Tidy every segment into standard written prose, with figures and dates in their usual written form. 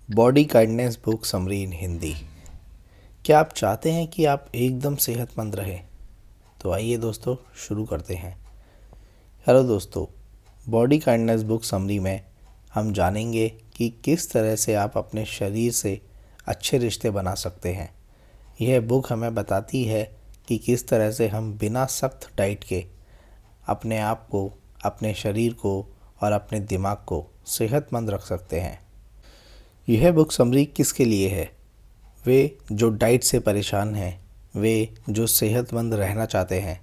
Body kindness book summary इन हिंदी। क्या आप चाहते हैं कि आप एकदम सेहतमंद रहें? तो आइए दोस्तों शुरू करते हैं। हेलो दोस्तों, बॉडी काइंडनेस बुक समरी में हम जानेंगे कि किस तरह से आप अपने शरीर से अच्छे रिश्ते बना सकते हैं। यह बुक हमें बताती है कि किस तरह से हम बिना सख्त डाइट के अपने आप को, अपने शरीर को और अपने दिमाग को सेहतमंद रख सकते हैं। यह बुक समरी किसके लिए है? वे जो डाइट से परेशान हैं, वे जो सेहतमंद रहना चाहते हैं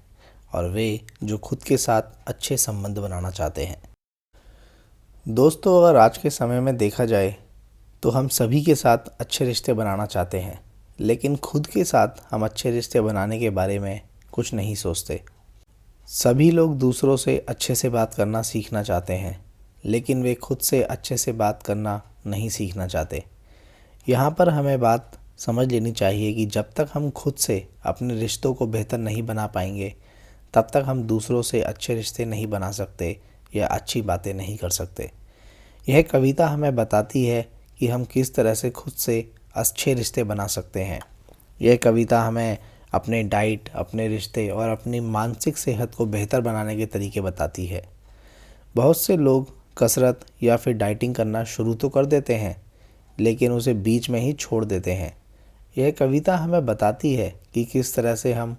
और वे जो खुद के साथ अच्छे संबंध बनाना चाहते हैं। दोस्तों, अगर आज के समय में देखा जाए तो हम सभी के साथ अच्छे रिश्ते बनाना चाहते हैं, लेकिन खुद के साथ हम अच्छे रिश्ते बनाने के बारे में कुछ नहीं सोचते। सभी लोग दूसरों से अच्छे से बात करना सीखना चाहते हैं, लेकिन वे खुद से अच्छे से बात करना नहीं सीखना चाहते। यहाँ पर हमें बात समझ लेनी चाहिए कि जब तक हम खुद से अपने रिश्तों को बेहतर नहीं बना पाएंगे, तब तक हम दूसरों से अच्छे रिश्ते नहीं बना सकते या अच्छी बातें नहीं कर सकते। यह कविता हमें बताती है कि हम किस तरह से खुद से अच्छे रिश्ते बना सकते हैं। यह कविता हमें अपने डाइट, अपने रिश्ते और अपनी मानसिक सेहत को बेहतर बनाने के तरीके बताती है। बहुत से लोग कसरत या फिर डाइटिंग करना शुरू तो कर देते हैं, लेकिन उसे बीच में ही छोड़ देते हैं। यह कविता हमें बताती है कि किस तरह से हम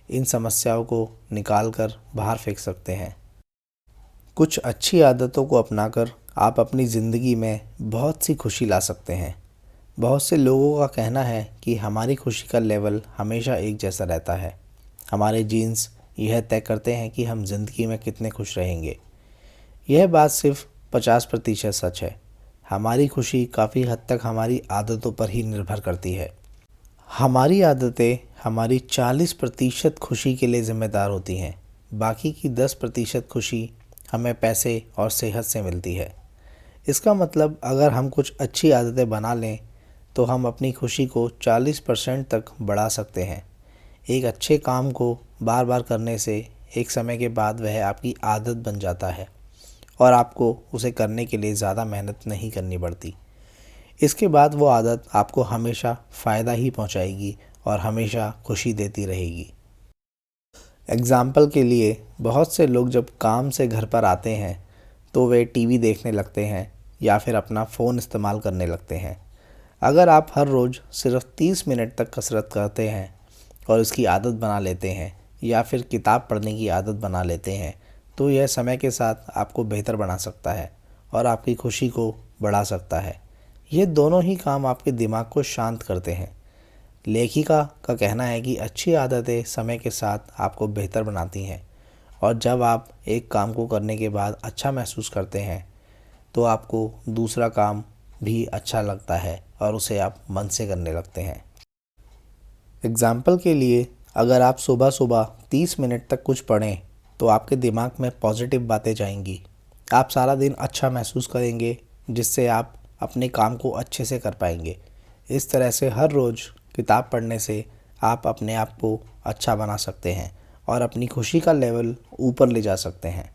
इन समस्याओं को निकाल कर बाहर फेंक सकते हैं। कुछ अच्छी आदतों को अपनाकर आप अपनी ज़िंदगी में बहुत सी खुशी ला सकते हैं। बहुत से लोगों का कहना है कि हमारी खुशी का लेवल हमेशा एक जैसा रहता है। हमारे जीन्स यह तय करते हैं कि हम ज़िंदगी में कितने खुश रहेंगे। यह बात सिर्फ 50% सच है। हमारी खुशी काफ़ी हद तक हमारी आदतों पर ही निर्भर करती है। हमारी आदतें हमारी 40% खुशी के लिए ज़िम्मेदार होती हैं। बाकी की 10% खुशी हमें पैसे और सेहत से मिलती है। इसका मतलब अगर हम कुछ अच्छी आदतें बना लें तो हम अपनी खुशी को 40% तक बढ़ा सकते हैं। एक अच्छे काम को बार बार करने से एक समय के बाद वह आपकी आदत बन जाता है और आपको उसे करने के लिए ज़्यादा मेहनत नहीं करनी पड़ती। इसके बाद वो आदत आपको हमेशा फ़ायदा ही पहुंचाएगी और हमेशा खुशी देती रहेगी। एग्ज़ाम्पल के लिए, बहुत से लोग जब काम से घर पर आते हैं तो वे टीवी देखने लगते हैं या फिर अपना फ़ोन इस्तेमाल करने लगते हैं। अगर आप हर रोज़ सिर्फ 30 मिनट तक कसरत करते हैं और इसकी आदत बना लेते हैं या फिर किताब पढ़ने की आदत बना लेते हैं, तो यह समय के साथ आपको बेहतर बना सकता है और आपकी खुशी को बढ़ा सकता है। ये दोनों ही काम आपके दिमाग को शांत करते हैं। लेखिका का कहना है कि अच्छी आदतें समय के साथ आपको बेहतर बनाती हैं और जब आप एक काम को करने के बाद अच्छा महसूस करते हैं तो आपको दूसरा काम भी अच्छा लगता है और उसे आप मन से करने लगते हैं। एग्ज़ाम्पल के लिए, अगर आप सुबह सुबह 30 मिनट तक कुछ पढ़ें तो आपके दिमाग में पॉजिटिव बातें जाएंगी। आप सारा दिन अच्छा महसूस करेंगे, जिससे आप अपने काम को अच्छे से कर पाएंगे। इस तरह से हर रोज़ किताब पढ़ने से आप अपने आप को अच्छा बना सकते हैं और अपनी खुशी का लेवल ऊपर ले जा सकते हैं।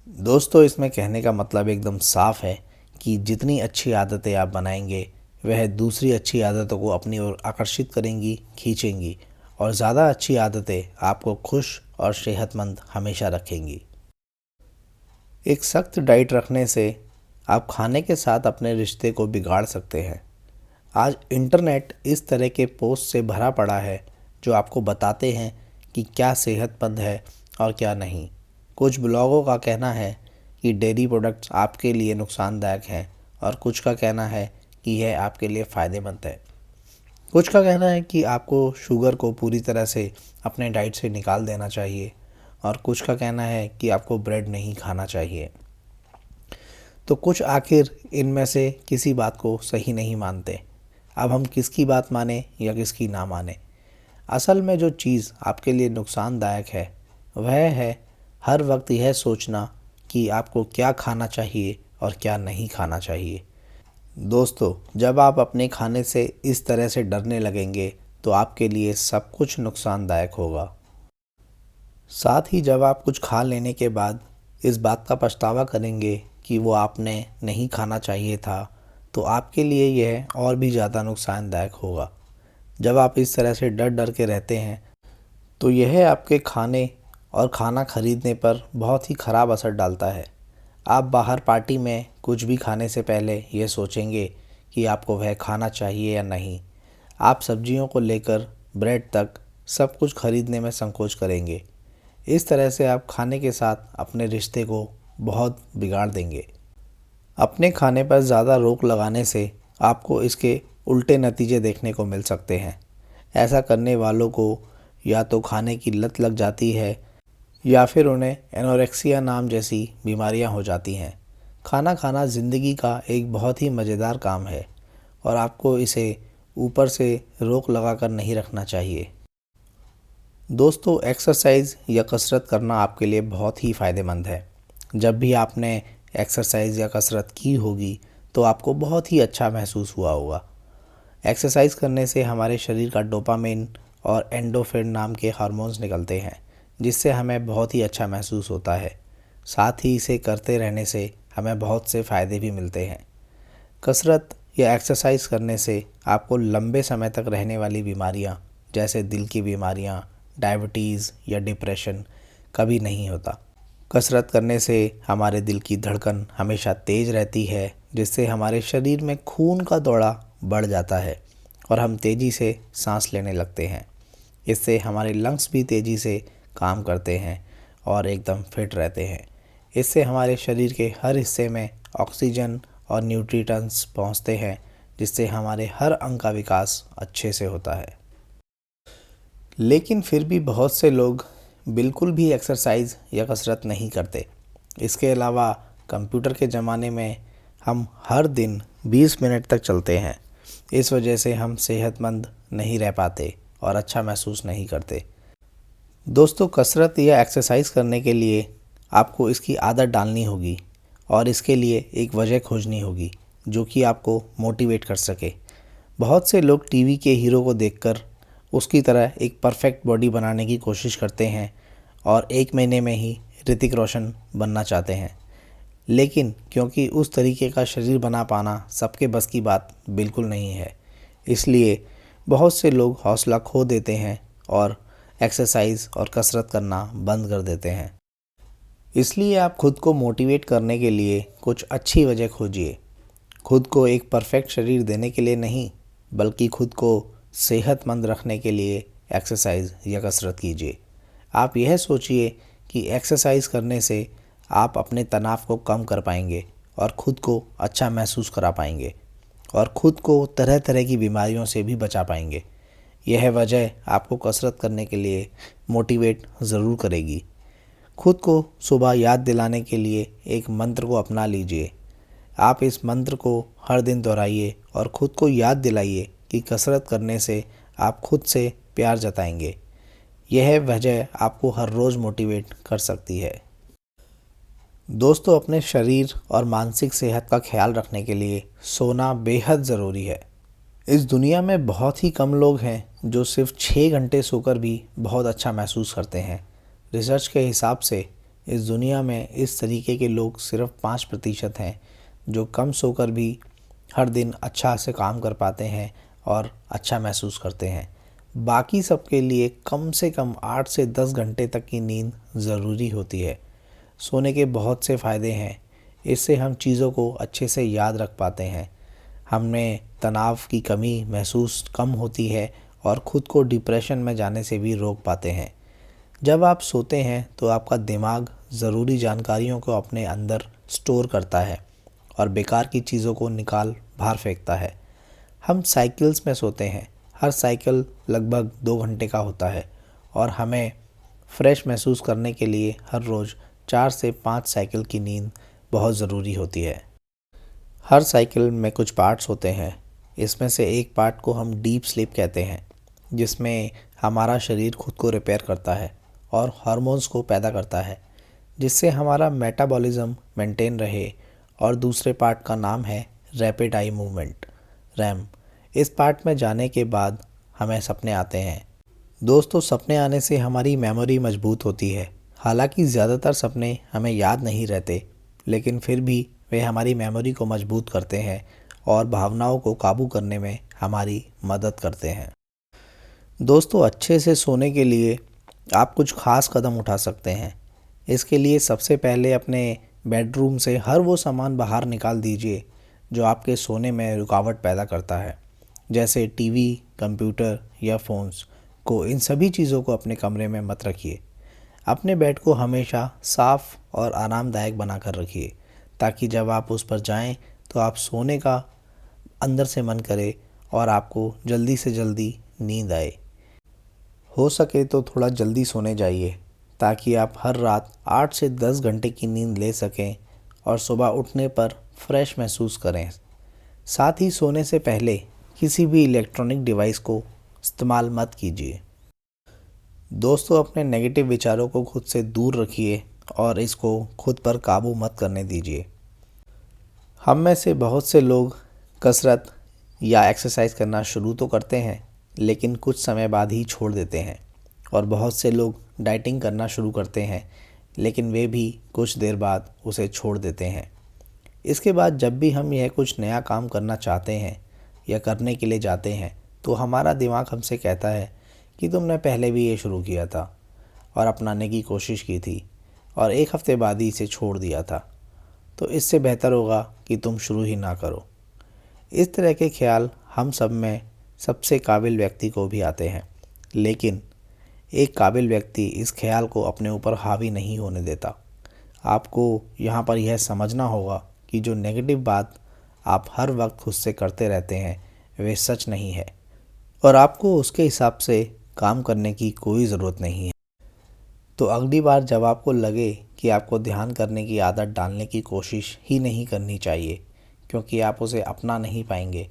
दोस्तों, इसमें कहने का मतलब एकदम साफ है कि जितनी अच्छी आदतें आप बनाएंगे, वह दूसरी अच्छी आदतों को अपनी ओर आकर्षित करेंगी, खींचेंगी और ज़्यादा अच्छी आदतें आपको खुश और सेहतमंद हमेशा रखेंगी। एक सख्त डाइट रखने से आप खाने के साथ अपने रिश्ते को बिगाड़ सकते हैं। आज इंटरनेट इस तरह के पोस्ट से भरा पड़ा है जो आपको बताते हैं कि क्या सेहतमंद है और क्या नहीं। कुछ ब्लॉगों का कहना है कि डेयरी प्रोडक्ट्स आपके लिए नुकसानदायक हैं और कुछ का कहना है कि यह आपके लिए फ़ायदेमंद है। कुछ का कहना है कि आपको शुगर को पूरी तरह से अपने डाइट से निकाल देना चाहिए और कुछ का कहना है कि आपको ब्रेड नहीं खाना चाहिए। तो कुछ आखिर इनमें से किसी बात को सही नहीं मानते। अब हम किसकी बात माने या किसकी ना माने? असल में जो चीज़ आपके लिए नुकसानदायक है वह है हर वक्त यह सोचना कि आपको क्या खाना चाहिए और क्या नहीं खाना चाहिए। दोस्तों, जब आप अपने खाने से इस तरह से डरने लगेंगे तो आपके लिए सब कुछ नुकसानदायक होगा। साथ ही जब आप कुछ खा लेने के बाद इस बात का पछतावा करेंगे कि वो आपने नहीं खाना चाहिए था, तो आपके लिए यह और भी ज़्यादा नुकसानदायक होगा। जब आप इस तरह से डर डर के रहते हैं तो यह आपके खाने और खाना खरीदने पर बहुत ही ख़राब असर डालता है। आप बाहर पार्टी में कुछ भी खाने से पहले ये सोचेंगे कि आपको वह खाना चाहिए या नहीं। आप सब्जियों को लेकर ब्रेड तक सब कुछ खरीदने में संकोच करेंगे। इस तरह से आप खाने के साथ अपने रिश्ते को बहुत बिगाड़ देंगे। अपने खाने पर ज़्यादा रोक लगाने से आपको इसके उल्टे नतीजे देखने को मिल सकते हैं। ऐसा करने वालों को या तो खाने की लत लग जाती है या फिर उन्हें एनोरेक्सिया नाम जैसी बीमारियां हो जाती हैं। खाना खाना ज़िंदगी का एक बहुत ही मज़ेदार काम है और आपको इसे ऊपर से रोक लगाकर नहीं रखना चाहिए। दोस्तों, एक्सरसाइज या कसरत करना आपके लिए बहुत ही फ़ायदेमंद है। जब भी आपने एक्सरसाइज या कसरत की होगी तो आपको बहुत ही अच्छा महसूस हुआ होगा। एक्सरसाइज करने से हमारे शरीर का डोपामिन और एंडोर्फिन नाम के हार्मोन्स निकलते हैं, जिससे हमें बहुत ही अच्छा महसूस होता है। साथ ही इसे करते रहने से हमें बहुत से फ़ायदे भी मिलते हैं। कसरत या एक्सरसाइज करने से आपको लंबे समय तक रहने वाली बीमारियां जैसे दिल की बीमारियां, डायबिटीज़ या डिप्रेशन कभी नहीं होता। कसरत करने से हमारे दिल की धड़कन हमेशा तेज़ रहती है, जिससे हमारे शरीर में खून का दौरा बढ़ जाता है और हम तेज़ी से सांस लेने लगते हैं। इससे हमारे लंग्स भी तेज़ी से काम करते हैं और एकदम फिट रहते हैं। इससे हमारे शरीर के हर हिस्से में ऑक्सीजन और न्यूट्रिएंट्स पहुंचते हैं, जिससे हमारे हर अंग का विकास अच्छे से होता है। लेकिन फिर भी बहुत से लोग बिल्कुल भी एक्सरसाइज या कसरत नहीं करते। इसके अलावा कंप्यूटर के ज़माने में हम हर दिन 20 मिनट तक चलते हैं। इस वजह से हम सेहतमंद नहीं रह पाते और अच्छा महसूस नहीं करते। दोस्तों, कसरत या एक्सरसाइज करने के लिए आपको इसकी आदत डालनी होगी और इसके लिए एक वजह खोजनी होगी जो कि आपको मोटिवेट कर सके। बहुत से लोग टीवी के हीरो को देखकर उसकी तरह एक परफेक्ट बॉडी बनाने की कोशिश करते हैं और 1 महीने में ही ऋतिक रोशन बनना चाहते हैं। लेकिन क्योंकि उस तरीके का शरीर बना पाना सबके बस की बात बिल्कुल नहीं है, इसलिए बहुत से लोग हौसला खो देते हैं और एक्सरसाइज और कसरत करना बंद कर देते हैं। इसलिए आप खुद को मोटिवेट करने के लिए कुछ अच्छी वजह खोजिए। खुद को एक परफेक्ट शरीर देने के लिए नहीं, बल्कि खुद को सेहतमंद रखने के लिए एक्सरसाइज या कसरत कीजिए। आप यह सोचिए कि एक्सरसाइज करने से आप अपने तनाव को कम कर पाएंगे और ख़ुद को अच्छा महसूस करा पाएंगे और ख़ुद को तरह तरह की बीमारियों से भी बचा पाएंगे। यह वजह आपको कसरत करने के लिए मोटिवेट ज़रूर करेगी। खुद को सुबह याद दिलाने के लिए एक मंत्र को अपना लीजिए। आप इस मंत्र को हर दिन दोहराइए और ख़ुद को याद दिलाइए कि कसरत करने से आप खुद से प्यार जताएंगे। यह वजह आपको हर रोज़ मोटिवेट कर सकती है। दोस्तों, अपने शरीर और मानसिक सेहत का ख्याल रखने के लिए सोना बेहद ज़रूरी है। इस दुनिया में बहुत ही कम लोग हैं जो सिर्फ 6 घंटे सोकर भी बहुत अच्छा महसूस करते हैं। रिसर्च के हिसाब से इस दुनिया में इस तरीके के लोग सिर्फ 5% हैं जो कम सोकर भी हर दिन अच्छा से काम कर पाते हैं और अच्छा महसूस करते हैं। बाकी सबके लिए कम से कम 8 से 10 घंटे तक की नींद ज़रूरी होती है। सोने के बहुत से फ़ायदे हैं। इससे हम चीज़ों को अच्छे से याद रख पाते हैं, हमें तनाव की कमी महसूस कम होती है और ख़ुद को डिप्रेशन में जाने से भी रोक पाते हैं। जब आप सोते हैं तो आपका दिमाग ज़रूरी जानकारियों को अपने अंदर स्टोर करता है और बेकार की चीज़ों को निकाल बाहर फेंकता है। हम साइकिल्स में सोते हैं। हर साइकिल लगभग 2 घंटे का होता है और हमें फ्रेश महसूस करने के लिए हर रोज़ 4 से 5 साइकिल की नींद बहुत ज़रूरी होती है। हर साइकिल में कुछ पार्ट्स होते हैं। इसमें से एक पार्ट को हम डीप स्लीप कहते हैं, जिसमें हमारा शरीर खुद को रिपेयर करता है और हार्मोन्स को पैदा करता है, जिससे हमारा मेटाबॉलिज्म मेंटेन रहे। और दूसरे पार्ट का नाम है रैपिड आई मूवमेंट, रैम। इस पार्ट में जाने के बाद हमें सपने आते हैं। दोस्तों, सपने आने से हमारी मेमोरी मजबूत होती है। हालांकि ज़्यादातर सपने हमें याद नहीं रहते, लेकिन फिर भी वे हमारी मेमोरी को मजबूत करते हैं और भावनाओं को काबू करने में हमारी मदद करते हैं। दोस्तों, अच्छे से सोने के लिए आप कुछ खास कदम उठा सकते हैं। इसके लिए सबसे पहले अपने बेडरूम से हर वो सामान बाहर निकाल दीजिए जो आपके सोने में रुकावट पैदा करता है, जैसे टीवी, कंप्यूटर या फ़ोन्स को। इन सभी चीज़ों को अपने कमरे में मत रखिए। अपने बेड को हमेशा साफ़ और आरामदायक बना कर रखिए, ताकि जब आप उस पर जाएं तो आप सोने का अंदर से मन करे और आपको जल्दी से जल्दी नींद आए। हो सके तो थोड़ा जल्दी सोने जाइए, ताकि आप हर रात 8 से 10 घंटे की नींद ले सकें और सुबह उठने पर फ्रेश महसूस करें। साथ ही सोने से पहले किसी भी इलेक्ट्रॉनिक डिवाइस को इस्तेमाल मत कीजिए। दोस्तों, अपने नेगेटिव विचारों को खुद से दूर रखिए और इसको खुद पर काबू मत करने दीजिए। हम में से बहुत से लोग कसरत या एक्सरसाइज करना शुरू तो करते हैं, लेकिन कुछ समय बाद ही छोड़ देते हैं। और बहुत से लोग डाइटिंग करना शुरू करते हैं, लेकिन वे भी कुछ देर बाद उसे छोड़ देते हैं। इसके बाद जब भी हम यह कुछ नया काम करना चाहते हैं या करने के लिए जाते हैं, तो हमारा दिमाग हमसे कहता है कि तुमने पहले भी ये शुरू किया था और अपनाने की कोशिश की थी और एक हफ्ते बाद ही इसे छोड़ दिया था, तो इससे बेहतर होगा कि तुम शुरू ही ना करो। इस तरह के ख्याल हम सब में सबसे काबिल व्यक्ति को भी आते हैं, लेकिन एक काबिल व्यक्ति इस ख्याल को अपने ऊपर हावी नहीं होने देता। आपको यहाँ पर यह समझना होगा कि जो नेगेटिव बात आप हर वक्त खुद से करते रहते हैं वे सच नहीं है, और आपको उसके हिसाब से काम करने की कोई ज़रूरत नहीं है। तो अगली बार जब आपको लगे कि आपको ध्यान करने की आदत डालने की कोशिश ही नहीं करनी चाहिए, क्योंकि आप उसे अपना नहीं पाएंगे,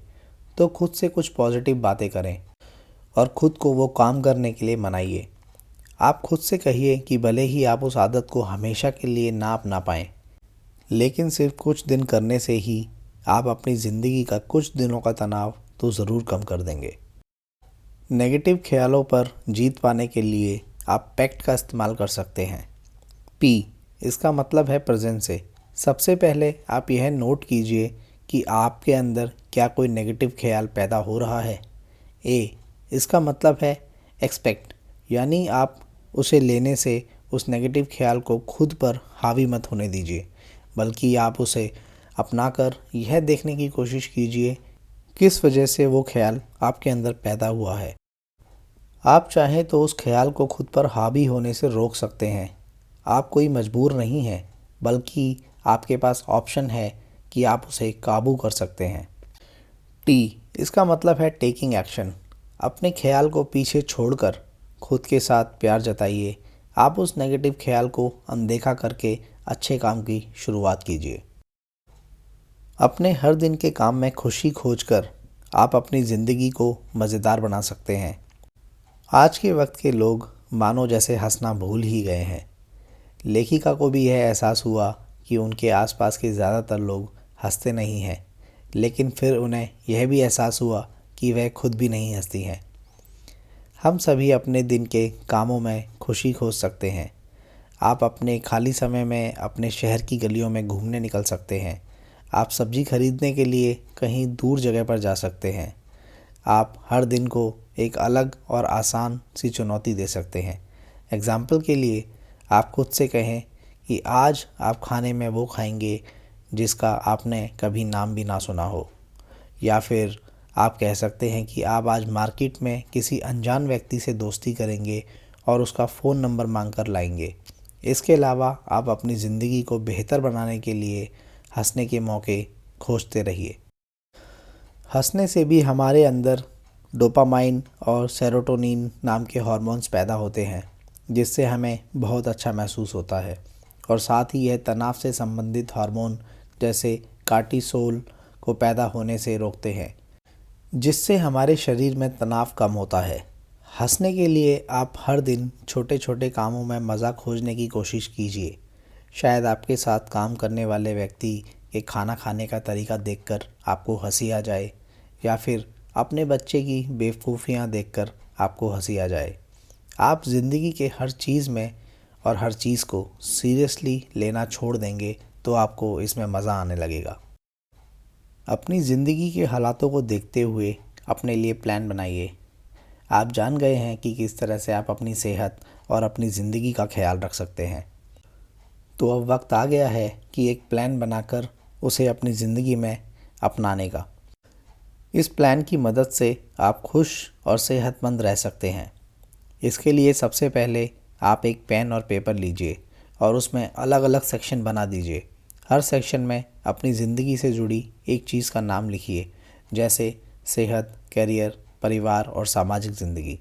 तो खुद से कुछ पॉजिटिव बातें करें और खुद को वो काम करने के लिए मनाइए। आप खुद से कहिए कि भले ही आप उस आदत को हमेशा के लिए ना अपना पाएँ, लेकिन सिर्फ कुछ दिन करने से ही आप अपनी ज़िंदगी का कुछ दिनों का तनाव तो ज़रूर कम कर देंगे। नेगेटिव ख्यालों पर जीत पाने के लिए आप पैक्ट का इस्तेमाल कर सकते हैं। पी, इसका मतलब है प्रेजेंस से। सबसे पहले आप यह नोट कीजिए कि आपके अंदर क्या कोई नेगेटिव ख्याल पैदा हो रहा है। ए, इसका मतलब है एक्सपेक्ट, यानी आप उसे लेने से उस नेगेटिव ख्याल को खुद पर हावी मत होने दीजिए, बल्कि आप उसे अपनाकर यह देखने की कोशिश कीजिए किस वजह से वो ख्याल आपके अंदर पैदा हुआ है। आप चाहें तो उस ख्याल को खुद पर हावी होने से रोक सकते हैं। आप कोई मजबूर नहीं हैं, बल्कि आपके पास ऑप्शन है कि आप उसे काबू कर सकते हैं। टी, इसका मतलब है टेकिंग एक्शन। अपने ख्याल को पीछे छोड़कर खुद के साथ प्यार जताइए। आप उस नेगेटिव ख्याल को अनदेखा करके अच्छे काम की शुरुआत कीजिए। अपने हर दिन के काम में खुशी खोजकर आप अपनी ज़िंदगी को मज़ेदार बना सकते हैं। आज के वक्त के लोग मानो जैसे हंसना भूल ही गए हैं। लेखिका को भी यह एहसास हुआ कि उनके आसपास के ज़्यादातर लोग हंसते नहीं हैं, लेकिन फिर उन्हें यह भी एहसास हुआ कि वह खुद भी नहीं हंसती हैं। हम सभी अपने दिन के कामों में खुशी खोज सकते हैं। आप अपने खाली समय में अपने शहर की गलियों में घूमने निकल सकते हैं। आप सब्ज़ी खरीदने के लिए कहीं दूर जगह पर जा सकते हैं। आप हर दिन को एक अलग और आसान सी चुनौती दे सकते हैं। एग्ज़ाम्पल के लिए आप खुद से कहें कि आज आप खाने में वो खाएंगे जिसका आपने कभी नाम भी ना सुना हो, या फिर आप कह सकते हैं कि आप आज मार्केट में किसी अनजान व्यक्ति से दोस्ती करेंगे और उसका फ़ोन नंबर मांगकर लाएंगे। इसके अलावा आप अपनी ज़िंदगी को बेहतर बनाने के लिए हंसने के मौके खोजते रहिए। हंसने से भी हमारे अंदर डोपामाइन और सेरोटोनिन नाम के हार्मोन्स पैदा होते हैं, जिससे हमें बहुत अच्छा महसूस होता है, और साथ ही यह तनाव से संबंधित हार्मोन जैसे कार्टिसोल को पैदा होने से रोकते हैं, जिससे हमारे शरीर में तनाव कम होता है। हंसने के लिए आप हर दिन छोटे छोटे कामों में मज़ा खोजने की कोशिश कीजिए। शायद आपके साथ काम करने वाले व्यक्ति के खाना खाने का तरीका देखकर आपको हंसी आ जाए, या फिर अपने बच्चे की बेवकूफ़ियाँ देखकर आपको हंसी आ जाए। आप ज़िंदगी के हर चीज़ में और हर चीज़ को सीरियसली लेना छोड़ देंगे तो आपको इसमें मज़ा आने लगेगा। अपनी ज़िंदगी के हालातों को देखते हुए अपने लिए प्लान बनाइए। आप जान गए हैं कि किस तरह से आप अपनी सेहत और अपनी ज़िंदगी का ख्याल रख सकते हैं। तो अब वक्त आ गया है कि एक प्लान बनाकर उसे अपनी ज़िंदगी में अपनाने का। इस प्लान की मदद से आप खुश और सेहतमंद रह सकते हैं। इसके लिए सबसे पहले आप एक पेन और पेपर लीजिए और उसमें अलग अलग सेक्शन बना दीजिए। हर सेक्शन में अपनी ज़िंदगी से जुड़ी एक चीज़ का नाम लिखिए, जैसे सेहत, करियर, परिवार और सामाजिक ज़िंदगी।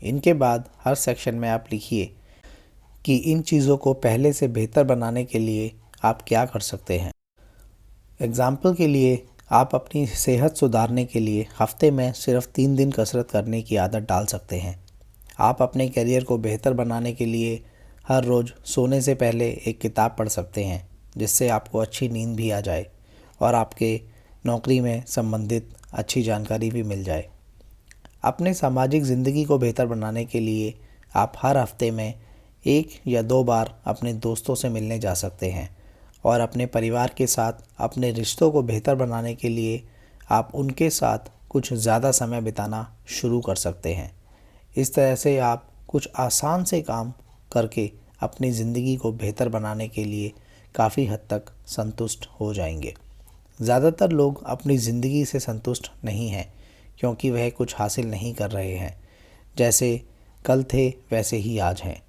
इनके बाद हर सेक्शन में आप लिखिए कि इन चीज़ों को पहले से बेहतर बनाने के लिए आप क्या कर सकते हैं। एग्ज़ाम्पल के लिए आप अपनी सेहत सुधारने के लिए हफ्ते में सिर्फ 3 दिन कसरत करने की आदत डाल सकते हैं। आप अपने करियर को बेहतर बनाने के लिए हर रोज़ सोने से पहले एक किताब पढ़ सकते हैं, जिससे आपको अच्छी नींद भी आ जाए और आपके नौकरी में संबंधित अच्छी जानकारी भी मिल जाए। अपने सामाजिक ज़िंदगी को बेहतर बनाने के लिए आप हर हफ्ते में 1 या 2 बार अपने दोस्तों से मिलने जा सकते हैं और अपने परिवार के साथ अपने रिश्तों को बेहतर बनाने के लिए आप उनके साथ कुछ ज़्यादा समय बिताना शुरू कर सकते हैं। इस तरह से आप कुछ आसान से काम करके अपनी ज़िंदगी को बेहतर बनाने के लिए काफ़ी हद तक संतुष्ट हो जाएंगे। ज़्यादातर लोग अपनी ज़िंदगी से संतुष्ट नहीं हैं क्योंकि वह कुछ हासिल नहीं कर रहे हैं। जैसे कल थे वैसे ही आज हैं।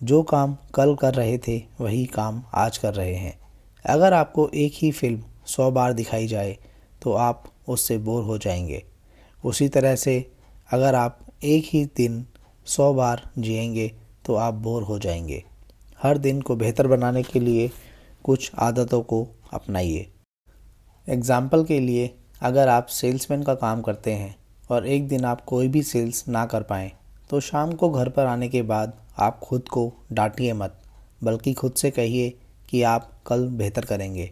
जो काम कल कर रहे थे वही काम आज कर रहे हैं। अगर आपको एक ही फिल्म 100 बार दिखाई जाए तो आप उससे बोर हो जाएंगे। उसी तरह से अगर आप एक ही दिन 100 बार जिएंगे तो आप बोर हो जाएंगे। हर दिन को बेहतर बनाने के लिए कुछ आदतों को अपनाइए। एग्ज़ाम्पल के लिए अगर आप सेल्समैन का काम करते हैं और एक दिन आप कोई भी सेल्स ना कर पाएँ तो शाम को घर पर आने के बाद आप खुद को डांटिए मत, बल्कि खुद से कहिए कि आप कल बेहतर करेंगे।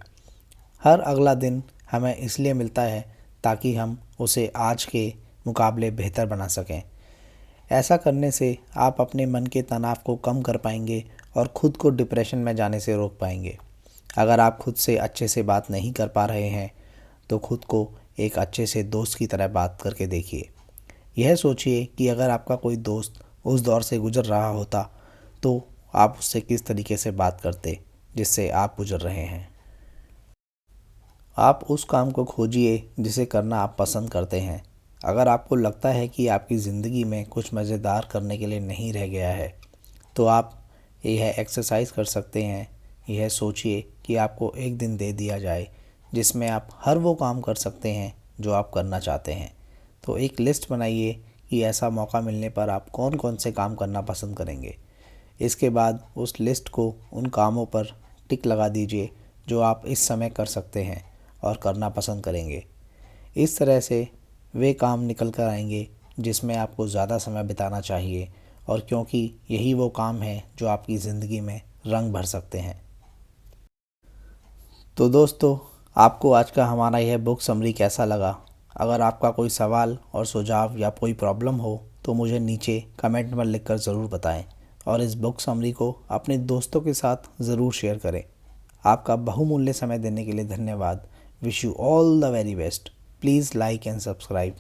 हर अगला दिन हमें इसलिए मिलता है ताकि हम उसे आज के मुकाबले बेहतर बना सकें। ऐसा करने से आप अपने मन के तनाव को कम कर पाएंगे और ख़ुद को डिप्रेशन में जाने से रोक पाएंगे। अगर आप खुद से अच्छे से बात नहीं कर पा रहे हैं तो खुद को एक अच्छे से दोस्त की तरह बात करके देखिए। यह सोचिए कि अगर आपका कोई दोस्त उस दौर से गुज़र रहा होता तो आप उससे किस तरीके से बात करते जिससे आप गुज़र रहे हैं। आप उस काम को खोजिए जिसे करना आप पसंद करते हैं। अगर आपको लगता है कि आपकी ज़िंदगी में कुछ मज़ेदार करने के लिए नहीं रह गया है तो आप यह एक्सरसाइज कर सकते हैं। यह सोचिए कि आपको एक दिन दे दिया जाए जिसमें आप हर वो काम कर सकते हैं जो आप करना चाहते हैं। तो एक लिस्ट बनाइए कि ऐसा मौका मिलने पर आप कौन कौन से काम करना पसंद करेंगे। इसके बाद उस लिस्ट को उन कामों पर टिक लगा दीजिए जो आप इस समय कर सकते हैं और करना पसंद करेंगे। इस तरह से वे काम निकल कर आएंगे जिसमें आपको ज़्यादा समय बिताना चाहिए, और क्योंकि यही वो काम है जो आपकी ज़िंदगी में रंग भर सकते हैं। तो दोस्तों, आपको आज का हमारा यह बुक समरी कैसा लगा? अगर आपका कोई सवाल और सुझाव या कोई प्रॉब्लम हो तो मुझे नीचे कमेंट में लिखकर ज़रूर बताएं और इस बुक समरी को अपने दोस्तों के साथ ज़रूर शेयर करें। आपका बहुमूल्य समय देने के लिए धन्यवाद। Wish you all the very best. Please like and subscribe